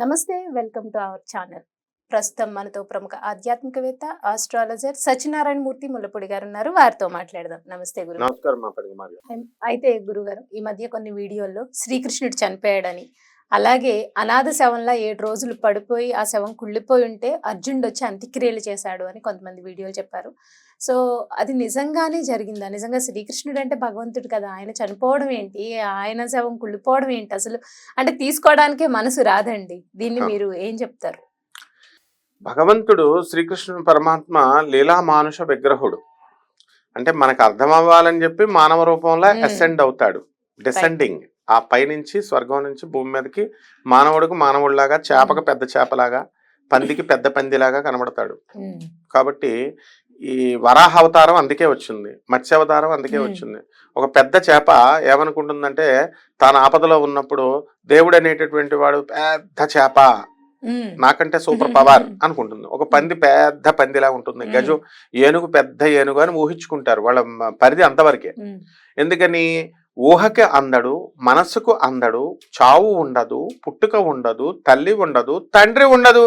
నమస్తే welcome to our channel. ప్రస్తుతం మనతో ప్రముఖ ఆధ్యాత్మికవేత్త ఆస్ట్రాలజర్ సత్యనారాయణ మూర్తి ముల్లపూడి గారు ఉన్నారు. వారితో మాట్లాడదాం. నమస్తే గురు. నమస్కారం మా పరిగమార్య. అయితే గురుగారు, ఈ మధ్య కొన్ని వీడియోల్లో శ్రీకృష్ణుడు చనిపోయాడని, అలాగే అనాథ శవంలా 7 రోజులు పడిపోయి ఆ శవం కుళ్ళిపోయి ఉంటే అర్జునుడు వచ్చి అంత్యక్రియలు చేశాడు అని కొంతమంది వీడియోలు చెప్పారు. సో అది నిజంగానే జరిగిందా? నిజంగా శ్రీకృష్ణుడు అంటే భగవంతుడు కదా, ఆయన చనిపోవడం ఏంటి, ఆయన శవం కుళ్ళిపోవడం ఏంటి అసలు? అంటే తీసుకోవడానికే మనసు రాదండి. దీన్ని మీరు ఏం చెప్తారు? భగవంతుడు శ్రీకృష్ణుడు పరమాత్మ లీలా మానుష విగ్రహుడు. అంటే మనకు అర్థం అవ్వాలని చెప్పి మానవ రూపంలో అసెండ్ అవుతాడు, డిసెండింగ్. ఆ పైనుంచి స్వర్గం నుంచి భూమి మీదకి మానవుడికి మానవుడిలాగా, చేపకు పెద్ద చేపలాగా, పందికి పెద్ద పందిలాగా కనబడతాడు. కాబట్టి ఈ వరాహ అవతారం అందుకే వచ్చింది, మత్స్య అవతారం అందుకే వచ్చింది. ఒక పెద్ద చేప ఏమనుకుంటుందంటే తాను ఆపదలో ఉన్నప్పుడు దేవుడు అనేటటువంటి వాడు పెద్ద చేప, నాకంటే సూపర్ పవర్ అనుకుంటుంది. ఒక పంది పెద్ద పందిలా ఉంటుంది, గజం ఏనుగు పెద్ద ఏనుగు అని ఊహించుకుంటారు. వాళ్ళ పరిధి అంతవరకే. ఎందుకని? ఊహకి అందడు, మనసుకు అందడు, చావు ఉండదు, పుట్టుక ఉండదు, తల్లి ఉండదు, తండ్రి ఉండదు.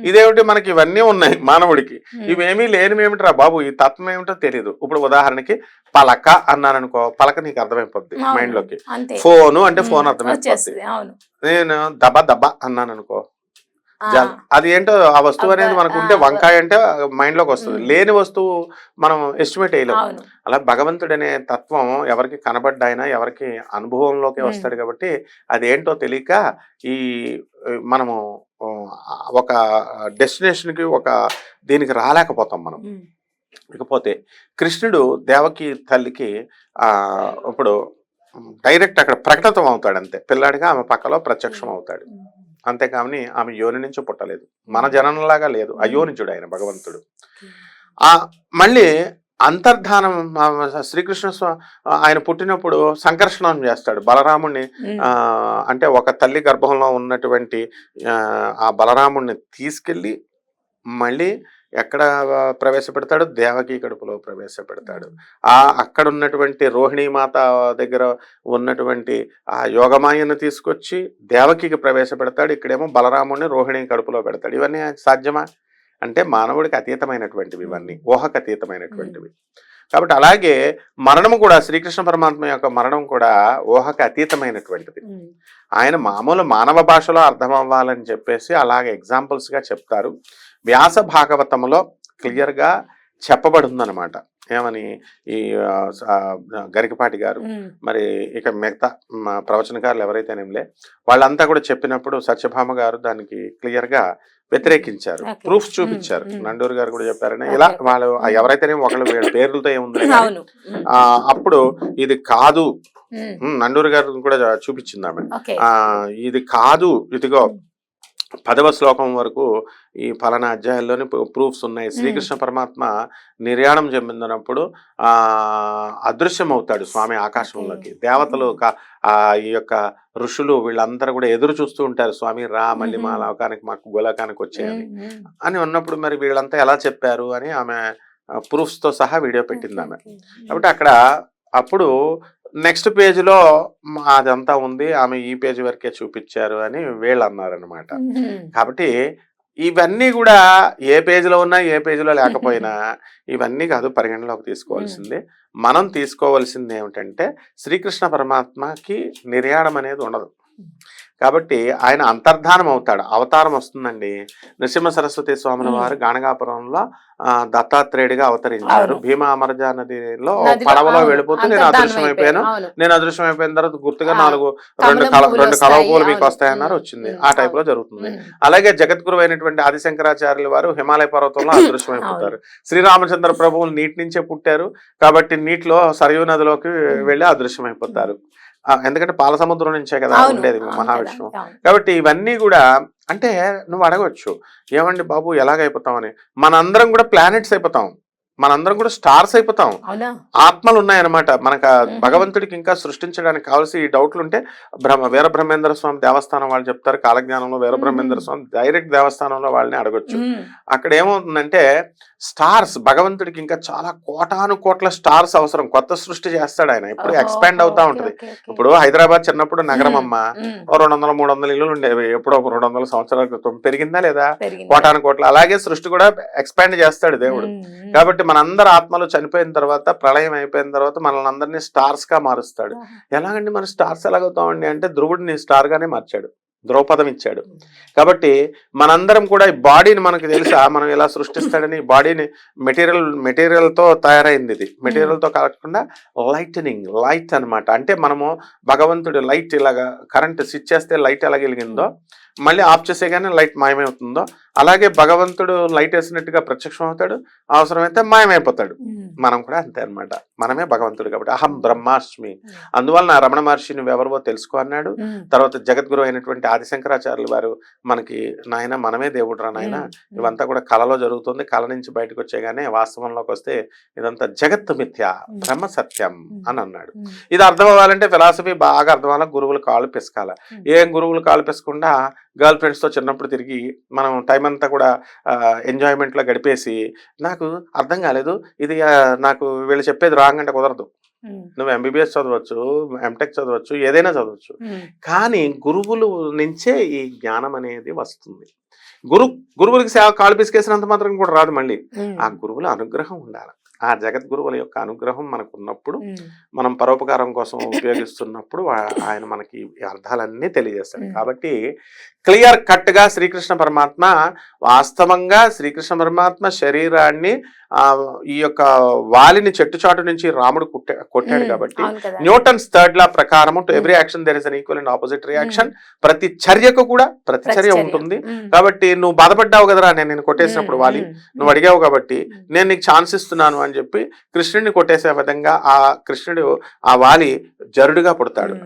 ఇదేమిటి? మనకి ఇవన్నీ ఉన్నాయి మానవుడికి, ఇవేమీ లేనివేమిట్రా బాబు, ఈ తత్వం ఏమిటో తెలియదు. ఇప్పుడు ఉదాహరణకి పలక అన్నాననుకో, పలక నీకు అర్థమైపోద్ది మైండ్ లోకి. ఫోను అంటే ఫోన్ అర్థమైపోద్ది. నేను దబ దబ అన్నాను అనుకో, అది ఏంటో ఆ వస్తువు అనేది మనకు ఉంటే, వంకాయ అంటే మైండ్ లోకి వస్తుంది. లేని వస్తువు మనం ఎస్టిమేట్ చేయలేము. అలా భగవంతుడు అనే తత్వం ఎవరికి కనబడ్డాయినా ఎవరికి అనుభవంలోకి వస్తాడు. కాబట్టి అదేంటో తెలియక ఈ మనము ఒక డెస్టినేషన్ కి ఒక దీనికి రాలేకపోతాం మనం. ఇకపోతే కృష్ణుడు దేవకి తల్లికి ఇప్పుడు డైరెక్ట్ అక్కడ ప్రకటితం అవుతాడు, అంతే. పిల్లాడిగా ఆమె పక్కలో ప్రత్యక్షం అవుతాడు, అంతేకాని ఆమె యోని నుంచి పుట్టలేదు, మన జనంలాగా లేదు, అయోనిజుడు ఆయన భగవంతుడు. మళ్ళీ అంతర్ధానం శ్రీకృష్ణ ఆయన పుట్టినప్పుడు సంకర్షణం చేస్తాడు బలరాముణ్ణి. అంటే ఒక తల్లి గర్భంలో ఉన్నటువంటి ఆ బలరాముణ్ణి తీసుకెళ్ళి మళ్ళీ ఎక్కడ ప్రవేశపెడతాడు? దేవకి కడుపులో ప్రవేశపెడతాడు. అక్కడ ఉన్నటువంటి రోహిణీ మాత దగ్గర ఉన్నటువంటి ఆ యోగమాయను తీసుకొచ్చి దేవకికి ప్రవేశపెడతాడు. ఇక్కడేమో బలరాముడిని రోహిణి కడుపులో పెడతాడు. ఇవన్నీ సాధ్యమా? అంటే మానవుడికి అతీతమైనటువంటివి, ఇవన్నీ ఊహకు అతీతమైనటువంటివి. కాబట్టి అలాగే మరణము కూడా, శ్రీకృష్ణ పరమాత్మ యొక్క మరణం కూడా ఊహకు అతీతమైనటువంటిది. ఆయన మామూలు మానవ భాషలో అర్థం అవ్వాలని చెప్పేసి అలాగే ఎగ్జాంపుల్స్ గా చెప్తారు. వ్యాస భాగవతములో క్లియర్ గా చెప్పబడిందనమాట. ఏమని? ఈ గరికపాటి గారు, మరి ఇక మిగతా ప్రవచనకారులు ఎవరైతేనేమిలే, వాళ్ళంతా కూడా చెప్పినప్పుడు సత్యభామ గారు దానికి క్లియర్ గా వ్యతిరేకించారు, ప్రూఫ్స్ చూపించారు. నండూరు గారు కూడా చెప్పారని. ఇలా వాళ్ళు ఎవరైతేనే ఒకళ్ళు పేర్లతో ఏముంది, అప్పుడు ఇది కాదు, నండూరు గారు కూడా చూపించింది ఆమె. ఇది కాదు, ఇదిగో 10వ శ్లోకం వరకు ఈ ఫలానా అధ్యాయాల్లోని ప్రూఫ్స్ ఉన్నాయి. శ్రీకృష్ణ పరమాత్మ నిర్యాణం చెందినప్పుడు అదృశ్యం అవుతాడు స్వామి ఆకాశంలోకి. దేవతలు ఈ యొక్క ఋషులు వీళ్ళందరూ కూడా ఎదురు చూస్తూ ఉంటారు, స్వామి రా మళ్ళీ మా లోకానికి, మాకు గోలోకానికి వచ్చేయని అని ఉన్నప్పుడు మరి వీళ్ళంతా ఎలా చెప్పారు అని ఆమె ప్రూఫ్స్ తో సహా వీడియో పెట్టింది ఆమె. కాబట్టి అక్కడ అప్పుడు నెక్స్ట్ పేజీలో అదంతా ఉంది, ఆమె ఈ పేజీ వరకే చూపించారు అని వీళ్ళు అన్నారనమాట. కాబట్టి ఇవన్నీ కూడా ఏ పేజీలో ఉన్నా ఏ పేజీలో లేకపోయినా ఇవన్నీ కాదు పరిగణలోకి తీసుకోవాల్సింది. మనం తీసుకోవాల్సింది ఏమిటంటే శ్రీకృష్ణ పరమాత్మకి నిర్యాణం అనేది ఉండదు. కాబట్టి ఆయన అంతర్ధానం అవుతాడు, అవతారం వస్తుందండి. నృసింహ సరస్వతి స్వామి వారు గాణగాపురంలో దత్తాత్రేయుడిగా అవతరించారు. భీమా అమరజా నదిలో పడవలో వెళ్ళిపోతూ నేను అదృశ్యం అయిపోయిన తర్వాత గుర్తుగా రెండు కలవ పూలు మీకు వస్తాయన్నారు, వచ్చింది. ఆ టైప్ లో జరుగుతుంది. అలాగే జగద్గురు అయినటువంటి ఆదిశంకరాచార్యుల వారు హిమాలయ పర్వతంలో అదృశ్యం అయిపోతారు. శ్రీరామచంద్ర ప్రభువులు నీటి నుంచే పుట్టారు కాబట్టి నీటిలో సరయూ నదిలోకి వెళ్ళి అదృశ్యం అయిపోతారు. ఎందుకంటే పాల సముద్రం నుంచే కదా ఉండేది మహావిష్ణువు. కాబట్టి ఇవన్నీ కూడా అంటే నువ్వు అడగవచ్చు, ఏమండి బాబు ఎలాగైపోతామని. మనందరం కూడా ప్లానెట్స్ అయిపోతాం. మనందరం కూడా స్టార్స్ అయిపోతాం. అవునా? ఆత్మలు ఉన్నాయన్నమాట మనకు. భగవంతుడికి ఇంకా సృష్టించడానికి కావాల్సి ఈ డౌట్లు ఉంటే వీరబ్రహ్మేంద్ర స్వామి దేవస్థానం వాళ్ళు చెప్తారు. కాలజ్ఞానంలో వీరబ్రహ్మేంద్ర స్వామి డైరెక్ట్ దేవస్థానంలో వాళ్ళని అడగొచ్చు. అక్కడ ఏమవుతుందంటే స్టార్స్, భగవంతుడికి ఇంకా చాలా కోటాను కోట్ల స్టార్స్ అవసరం. కొత్త సృష్టి చేస్తాడు ఆయన, ఇప్పుడు ఎక్స్పాండ్ అవుతా ఉంటది. ఇప్పుడు హైదరాబాద్ చిన్నప్పుడు నగరం అమ్మ, 200-300 ఇల్లులు ఉండేవి. ఎప్పుడో 200 సంవత్సరాల క్రితం. పెరిగిందా లేదా? కోటాను కోట్ల. అలాగే సృష్టి కూడా ఎక్స్పాండ్ చేస్తాడు దేవుడు. కాబట్టి మనందరి ఆత్మలు చనిపోయిన తర్వాత, ప్రళయం అయిపోయిన తర్వాత మనల్ని అందరినీ స్టార్స్ గా మారుస్తాడు. ఎలాగండి మన స్టార్స్ ఎలాగవుతామండి అంటే, ధ్రువుడిని స్టార్ గానే మార్చాడు, ద్రౌపదం ఇచ్చాడు. కాబట్టి మనందరం కూడా ఈ బాడీని, మనకు తెలుసా మనం ఎలా సృష్టిస్తాడని, బాడీని మెటీరియల్ తో తయారైంది. ఇది మెటీరియల్ తో కాకుండా లైట్ అన్నమాట. అంటే మనము భగవంతుడి లైట్, ఇలాగా కరెంట్ స్విచ్ చేస్తే లైట్ ఎలా వెలిగిందో, మళ్ళీ ఆఫ్ చేసేగానే లైట్ మాయమవుతుందో, అలాగే భగవంతుడు లైట్ వేసినట్టుగా ప్రత్యక్షం అవుతాడు, అవసరమైతే మాయమైపోతాడు. మనం కూడా అంతే అన్నమాట. మనమే భగవంతుడు కాబట్టి అహం బ్రహ్మాస్మి. అందువలన రమణ మహర్షి నువ్వెవరో తెలుసుకో అన్నాడు. తర్వాత జగద్గురు అయినటువంటి ఆదిశంకరాచార్యులు వారు మనకి, నాయన మనమే దేవుడు రా నాయన, ఇవంతా కూడా కళలో జరుగుతుంది, కళ నుంచి బయటకు వచ్చేగానే వాస్తవంలోకి వస్తే ఇదంతా జగత్తు మిథ్య, బ్రహ్మ సత్యం అని అన్నాడు. ఇది అర్థం అవ్వాలంటే ఫిలాసఫీ బాగా అర్థం అవ్వాలి, గురువులు కాళ్ళు పిసకాల. ఏం గురువులు కాళ్ళు పిసకుండా గర్ల్ ఫ్రెండ్స్తో చిన్నప్పుడు తిరిగి మనం టైం అంతా కూడా ఎంజాయ్మెంట్లో గడిపేసి, నాకు అర్థం కాలేదు ఇది, నాకు వీళ్ళు చెప్పేది రాంగ్ అంటే కుదరదు. నువ్వు ఎంబీబీఎస్ చదవచ్చు, ఎంటెక్ చదవచ్చు, ఏదైనా చదవచ్చు, కానీ గురువులు నుంచే ఈ జ్ఞానం అనేది వస్తుంది. గురువులకి కాళ్ళు పిసికేసినంత మాత్రం కూడా రాదు. మళ్ళీ ఆ గురువుల అనుగ్రహం ఉండాలి. ఆ జగద్గురువుల యొక్క అనుగ్రహం మనకు ఉన్నప్పుడు, మనం పరోపకారం కోసం ఉపయోగిస్తున్నప్పుడు ఆయన మనకి అర్థాలన్నీ తెలియజేస్తాడు. కాబట్టి క్లియర్ కట్ గా శ్రీకృష్ణ పరమాత్మ, వాస్తవంగా శ్రీకృష్ణ పరమాత్మ శరీరాన్ని ఈ యొక్క వాలిని చెట్టుచాటు నుంచి రాముడు కొట్టాడు. కాబట్టి న్యూటన్స్ థర్డ్ లా ప్రకారము to every action there is an equal and opposite reaction. ప్రతి చర్యకు కూడా ప్రతిచర్య ఉంటుంది. కాబట్టి నువ్వు బాధపడ్డావు కదరా నేను కొట్టేసినప్పుడు వాలి, నువ్వు అడిగావు కాబట్టి నేను నీకు ఛాన్స్ ఇస్తున్నాను అని చెప్పి కృష్ణుడిని కొట్టేసే విధంగా ఆ కృష్ణుడు, ఆ వాలి జరుడుగా పుడతాడు.